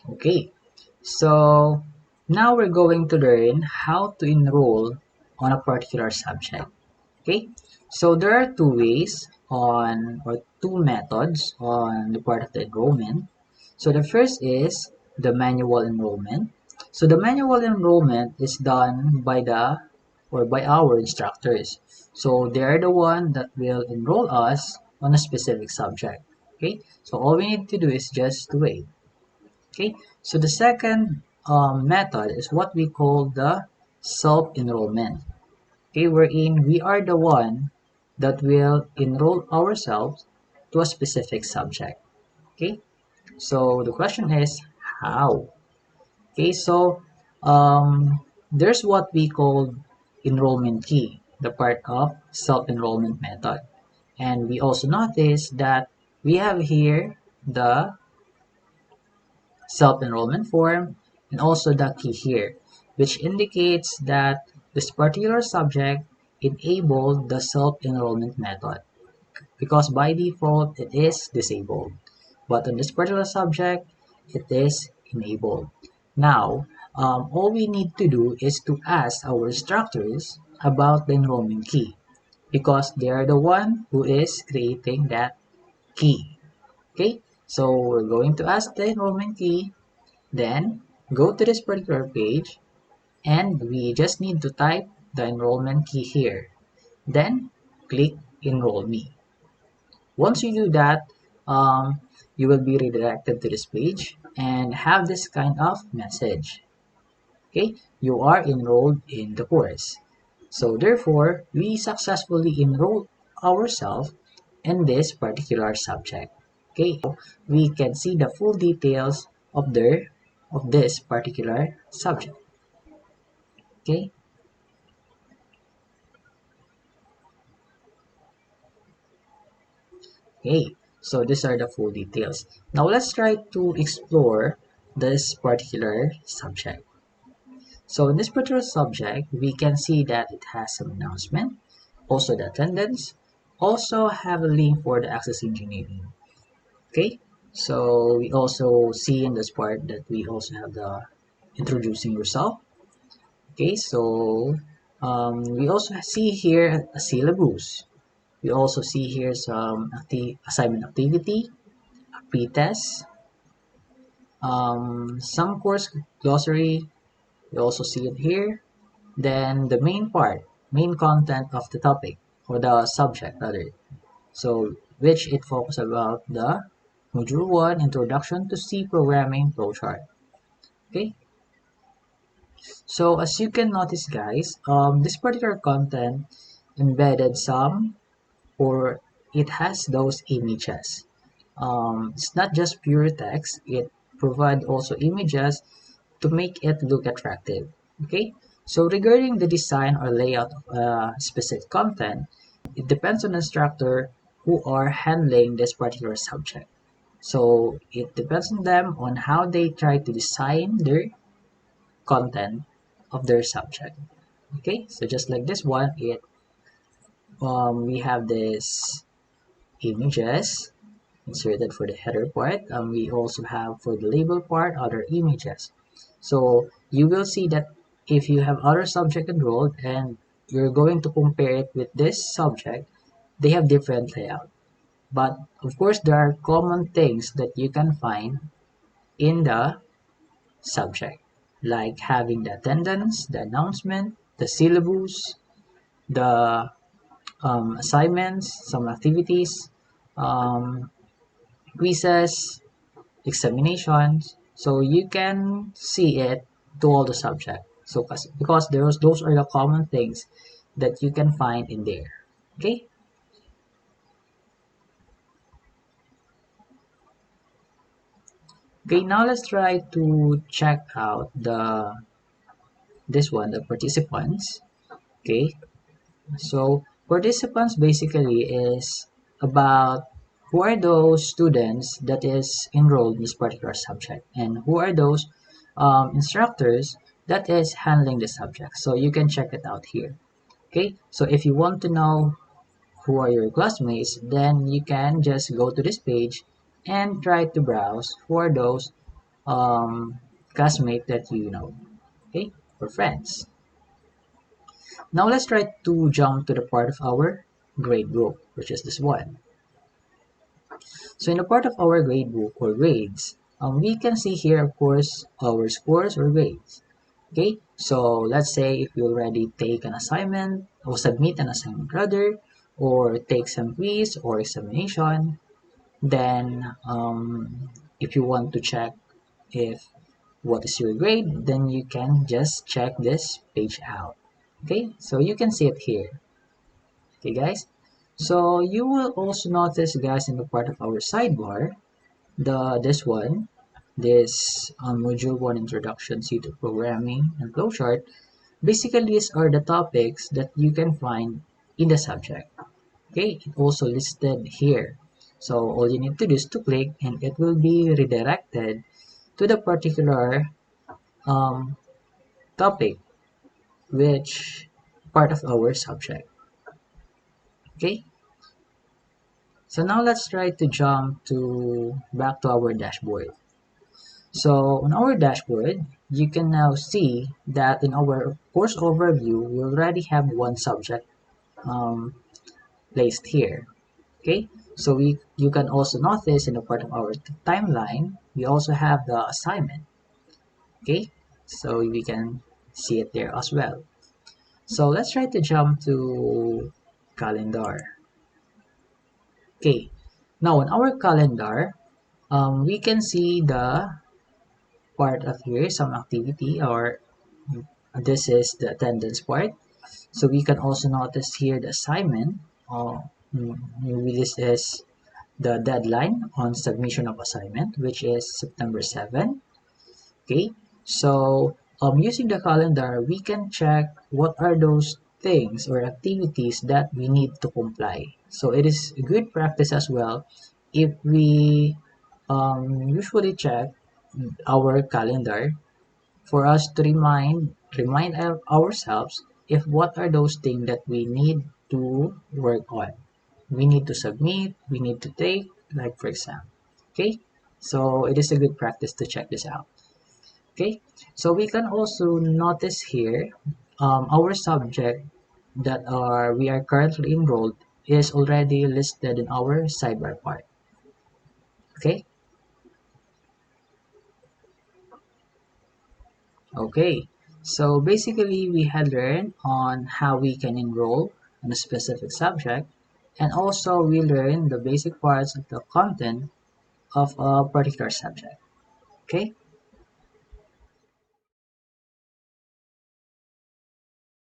Okay, so now we're going to learn how to enroll on a particular subject. Okay, so there are two ways on or two methods on the part of the enrollment. So the first is the manual enrollment. So the manual enrollment is done by by our instructors. So they are the one that will enroll us on a specific subject. Okay, so all we need to do is just to wait. Okay, so the second method is what we call the self-enrollment. Okay, wherein we are the one that will enroll ourselves to a specific subject. Okay, so the question is how? Okay, so there's what we call enrollment key, the part of self-enrollment method. And we also notice that we have here the self-enrollment form and also the key here, which indicates that this particular subject enabled the self-enrollment method because by default it is disabled. But on this particular subject, it is enabled. Now, all we need to do is to ask our instructors about the enrollment key because they are the one who is creating that key. Okay, so we're going to ask the enrollment key, then go to this particular page and we just need to type the enrollment key here. Then click Enroll Me. Once you do that, um, you will be redirected to this page and have this kind of message. Okay, you are enrolled in the course. So therefore, we successfully enrolled ourselves in this particular subject. Okay, we can see the full details of this particular subject. Okay, okay. So these are the full details. Now let's try to explore this particular subject. So in this particular subject, we can see that it has some announcement, also the attendance, also have a link for the access engineering. Okay, so we also see in this part that we also have the introducing yourself. Okay, so we also see here a syllabus. We also see here some assignment activity, a pre-test, some course glossary. We also see it here. Then the main part, main content of the topic or the subject rather. So which it focuses about the module 1 introduction to C programming flowchart. Okay, so as you can notice guys, this particular content embedded some or it has those images. It's not just pure text, it provides also images to make it look attractive. Okay, so regarding the design or layout of specific content, it depends on the instructor who are handling this particular subject. So it depends on them on how they try to design their content of their subject. Okay, so just like this one, we have this images inserted for the header part. We also have for the label part other images. So you will see that if you have other subject enrolled and you're going to compare it with this subject, they have different layout. But of course, there are common things that you can find in the subject, like having the attendance, the announcement, the syllabus, the assignments, some activities, um, quizzes, examinations. So you can see it to all the subject. So because those are the common things that you can find in there. Okay. Okay. Now let's try to check out this one, the participants. Okay. So participants basically is about who are those students that is enrolled in this particular subject and who are those instructors that is handling the subject. So you can check it out here. Okay, so if you want to know who are your classmates, then you can just go to this page and try to browse for those um, classmate that you know, okay, or friends. Now let's try to jump to the part of our grade book, which is this one. So in the part of our grade book or grades, we can see here, of course, our scores or grades. Okay, so let's say if you already take an assignment or submit an assignment rather, or take some quiz or examination, then if you want to check if what is your grade, then you can just check this page out. Okay, so you can see it here. Okay, guys. So you will also notice, guys, in the part of our sidebar, this module 1 introduction to programming and flowchart. Basically, these are the topics that you can find in the subject. Okay, it also listed here. So all you need to do is to click and it will be redirected to the particular um, topic, which part of our subject. Okay, so now let's try to jump to back to our dashboard. So on our dashboard, you can now see that in our course overview, we already have one subject um, placed here. Okay, so you can also notice in the part of our timeline, we also have the assignment. Okay, so we can see it there as well. So let's try to jump to calendar. Okay, now on our calendar, we can see the part of here, some activity, or this is the attendance part. So we can also notice here the assignment. Maybe this is the deadline on submission of assignment, which is September 7. Okay, so using the calendar, we can check what are those things or activities that we need to comply. So it is a good practice as well if we usually check our calendar for us to remind ourselves if what are those things that we need to work on. We need to submit, we need to take, like for example. Okay, so it is a good practice to check this out. Okay, so we can also notice here our subject that are we are currently enrolled is already listed in our sidebar part. Okay, okay. So basically, we had learned on how we can enroll in a specific subject, and also we learned the basic parts of the content of a particular subject. Okay.